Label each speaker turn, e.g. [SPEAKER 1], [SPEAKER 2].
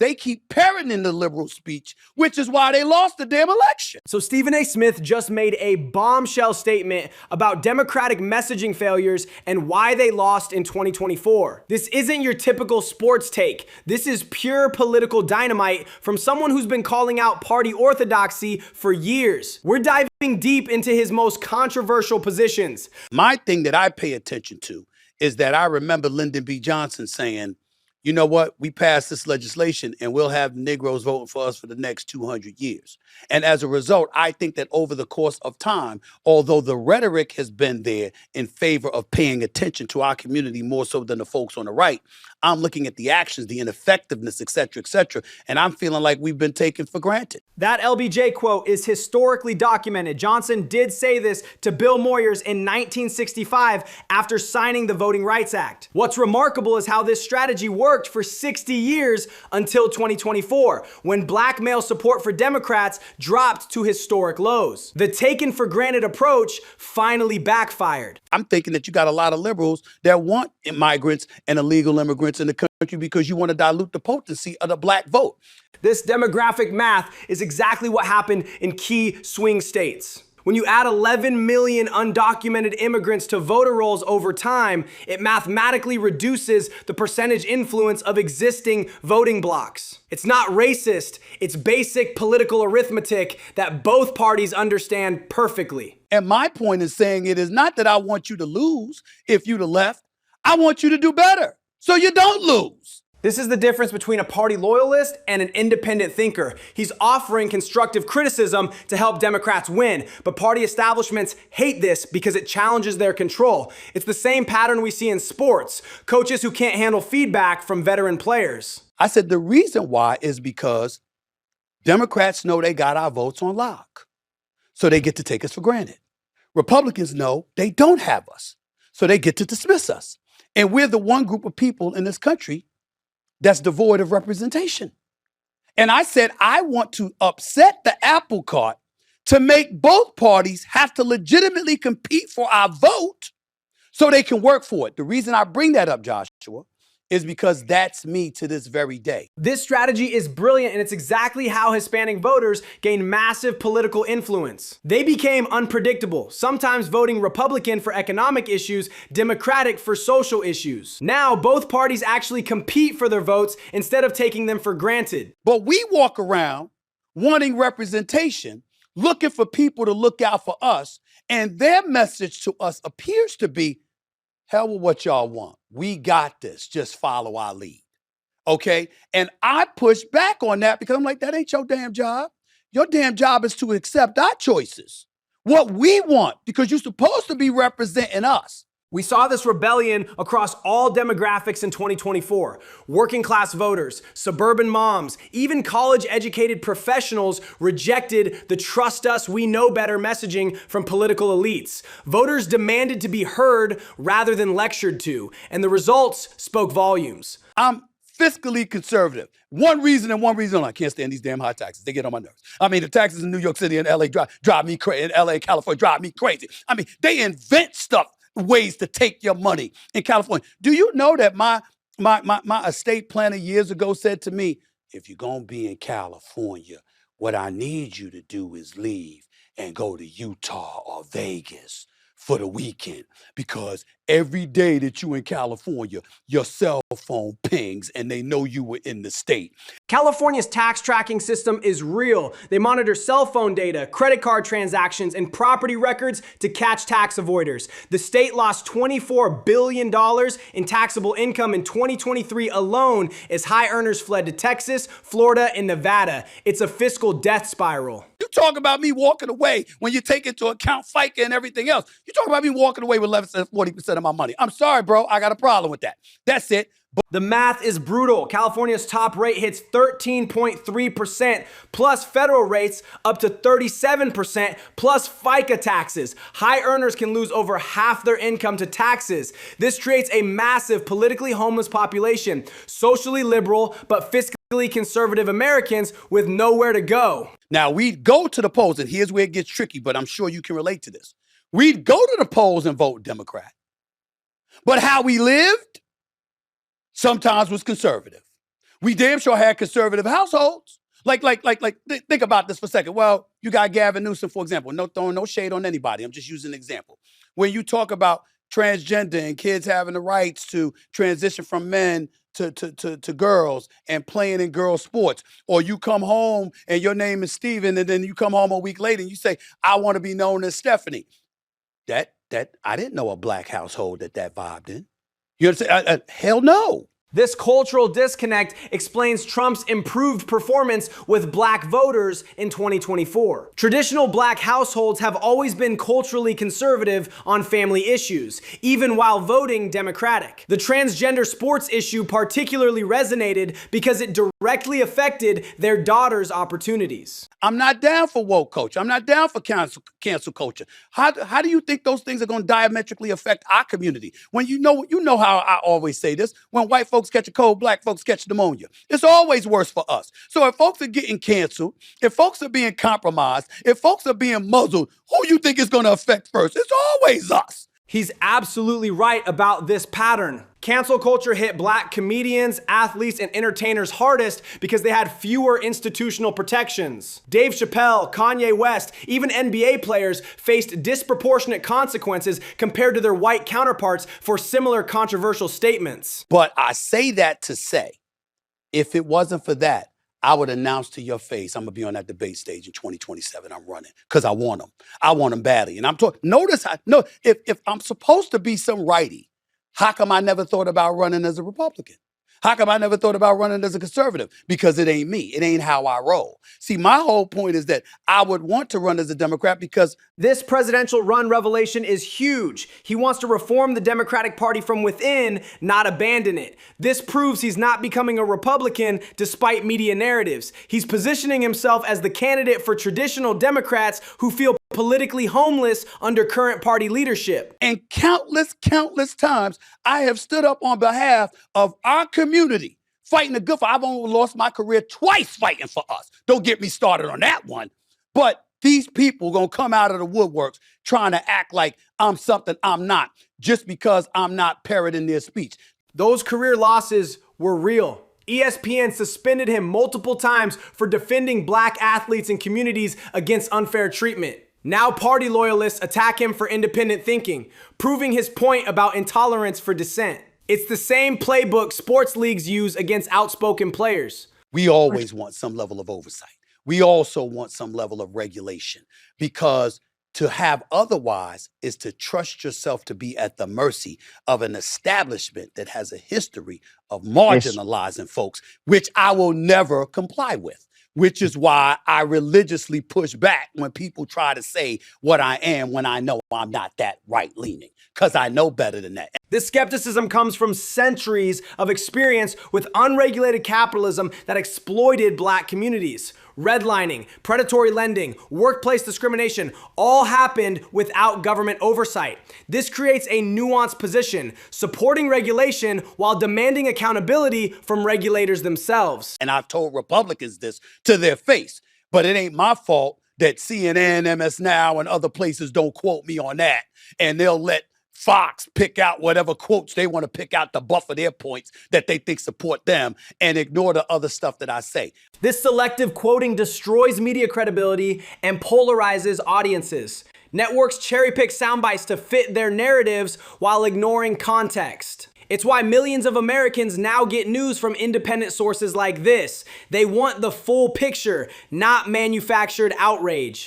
[SPEAKER 1] They keep parroting the liberal speech, which is why they lost the damn election.
[SPEAKER 2] So Stephen A. Smith just made a bombshell statement about Democratic messaging failures and why they lost in 2024. This isn't your typical sports take. This is pure political dynamite from someone who's been calling out party orthodoxy for years. We're diving deep into his most controversial positions.
[SPEAKER 1] My thing that I pay attention to is that I remember Lyndon B. Johnson saying, you know what, we passed this legislation and we'll have Negroes voting for us for the next 200 years. And as a result, I think that over the course of time, although the rhetoric has been there in favor of paying attention to our community more so than the folks on the right, I'm looking at the actions, the ineffectiveness, et cetera, and I'm feeling like we've been taken for granted.
[SPEAKER 2] That LBJ quote is historically documented. Johnson did say this to Bill Moyers in 1965 after signing the Voting Rights Act. What's remarkable is how this strategy worked for 60 years until 2024, when black male support for Democrats dropped to historic lows. The taken for granted approach finally backfired.
[SPEAKER 1] I'm thinking that you got a lot of liberals that want migrants and illegal immigrants in the country because you want to dilute the potency of the black vote.
[SPEAKER 2] This demographic math is exactly what happened in key swing states. When you add 11 million undocumented immigrants to voter rolls over time, it mathematically reduces the percentage influence of existing voting blocks. It's not racist, it's basic political arithmetic that both parties understand perfectly.
[SPEAKER 1] And my point is saying it is not that I want you to lose if you're the left. I want you to do better so you don't lose.
[SPEAKER 2] This is the difference between a party loyalist and an independent thinker. He's offering constructive criticism to help Democrats win, but party establishments hate this because it challenges their control. It's the same pattern we see in sports. Coaches who can't handle feedback from veteran players.
[SPEAKER 1] I said the reason why is because Democrats know they got our votes on lock, so they get to take us for granted. Republicans know they don't have us, so they get to dismiss us. And we're the one group of people in this country that's devoid of representation. And I said, I want to upset the apple cart to make both parties have to legitimately compete for our vote so they can work for it. The reason I bring that up, Joshua, is because that's me to this very day.
[SPEAKER 2] This strategy is brilliant, and it's exactly how Hispanic voters gained massive political influence. They became unpredictable, sometimes voting Republican for economic issues, Democratic for social issues. Now, both parties actually compete for their votes instead of taking them for granted.
[SPEAKER 1] But we walk around wanting representation, looking for people to look out for us, and their message to us appears to be, hell with what y'all want. We got this. Just follow our lead. Okay? And I push back on that because I'm like, that ain't your damn job. Your damn job is to accept our choices, what we want, because you're supposed to be representing us.
[SPEAKER 2] We saw this rebellion across all demographics in 2024. Working class voters, suburban moms, even college-educated professionals rejected the trust us, we know better messaging from political elites. Voters demanded to be heard rather than lectured to, and the results spoke volumes.
[SPEAKER 1] I'm fiscally conservative. One reason and one reason only. I can't stand these damn high taxes. They get on my nerves. I mean, the taxes in New York City and LA drive me crazy. In LA, California, drive me crazy. I mean, they invent stuff, ways to take your money in California. Do you know that my estate planner years ago said to me, if you're going to be in California, what I need you to do is leave and go to Utah or Vegas for the weekend, because every day that you in California, your cell phone pings and they know you were in the state.
[SPEAKER 2] California's tax tracking system is real. They monitor cell phone data, credit card transactions, and property records to catch tax avoiders. The state lost $24 billion in taxable income in 2023 alone as high earners fled to Texas, Florida, and Nevada. It's a fiscal death spiral.
[SPEAKER 1] You talk about me walking away when you take into account FICA and everything else. You talk about me walking away with 40% of my money. I'm sorry, bro. I got a problem with that. That's it.
[SPEAKER 2] The math is brutal. California's top rate hits 13.3%, plus federal rates up to 37%, plus FICA taxes. High earners can lose over half their income to taxes. This creates a massive politically homeless population, socially liberal but fiscally conservative Americans with nowhere to go.
[SPEAKER 1] Now, we'd go to the polls, and here's where it gets tricky, but I'm sure you can relate to this. We'd go to the polls and vote Democrat. But how we lived sometimes was conservative. We damn sure had conservative households. Think about this for a second. Well, you got Gavin Newsom, for example. No throwing no shade on anybody. I'm just using an example. When you talk about transgender and kids having the rights to transition from men to girls and playing in girls' sports, or you come home and your name is Steven, and then you come home a week later and you say, I want to be known as Stephanie. That I didn't know a black household that vibed in. You understand? Hell no.
[SPEAKER 2] This cultural disconnect explains Trump's improved performance with black voters in 2024. Traditional black households have always been culturally conservative on family issues, even while voting Democratic. The transgender sports issue particularly resonated because it directly affected their daughter's opportunities.
[SPEAKER 1] I'm not down for woke culture. I'm not down for cancel culture. How do you think those things are going to diametrically affect our community? When you know how I always say this, when white folks catch a cold, black folks catch pneumonia. It's always worse for us. So if folks are getting canceled, if folks are being compromised, if folks are being muzzled, who you think is going to affect first? It's always us.
[SPEAKER 2] He's absolutely right about this pattern. Cancel culture hit black comedians, athletes, and entertainers hardest because they had fewer institutional protections. Dave Chappelle, Kanye West, even NBA players faced disproportionate consequences compared to their white counterparts for similar controversial statements.
[SPEAKER 1] But I say that to say, if it wasn't for that, I would announce to your face, I'm going to be on that debate stage in 2027. I'm running because I want them. I want them badly. And I'm talking, if I'm supposed to be some righty, how come I never thought about running as a Republican? How come I never thought about running as a conservative? Because it ain't me. It ain't how I roll. See, my whole point is that I would want to run as a Democrat because
[SPEAKER 2] this presidential run revelation is huge. He wants to reform the Democratic Party from within, not abandon it. This proves he's not becoming a Republican despite media narratives. He's positioning himself as the candidate for traditional Democrats who feel politically homeless under current party leadership.
[SPEAKER 1] And countless times, I have stood up on behalf of our community, fighting a good fight. I've only lost my career twice fighting for us. Don't get me started on that one. But these people are going to come out of the woodworks trying to act like I'm something I'm not, just because I'm not parroting their speech.
[SPEAKER 2] Those career losses were real. ESPN suspended him multiple times for defending black athletes and communities against unfair treatment. Now party loyalists attack him for independent thinking, proving his point about intolerance for dissent. It's the same playbook sports leagues use against outspoken players.
[SPEAKER 1] We always want some level of oversight. We also want some level of regulation, because to have otherwise is to trust yourself to be at the mercy of an establishment that has a history of marginalizing folks, which I will never comply with. Which is why I religiously push back when people try to say what I am when I know I'm not that right-leaning, because I know better than that.
[SPEAKER 2] This skepticism comes from centuries of experience with unregulated capitalism that exploited black communities. Redlining, predatory lending, workplace discrimination all happened without government oversight. This creates a nuanced position, supporting regulation while demanding accountability from regulators themselves.
[SPEAKER 1] And I've told Republicans this to their face, but it ain't my fault that CNN, MS Now, and other places don't quote me on that, and they'll let Fox pick out whatever quotes they want to pick out to buffer their points that they think support them and ignore the other stuff that I say.
[SPEAKER 2] This selective quoting destroys media credibility and polarizes audiences. Networks cherry-pick sound bites to fit their narratives while ignoring context. It's why millions of Americans now get news from independent sources like this. They want the full picture, not manufactured outrage.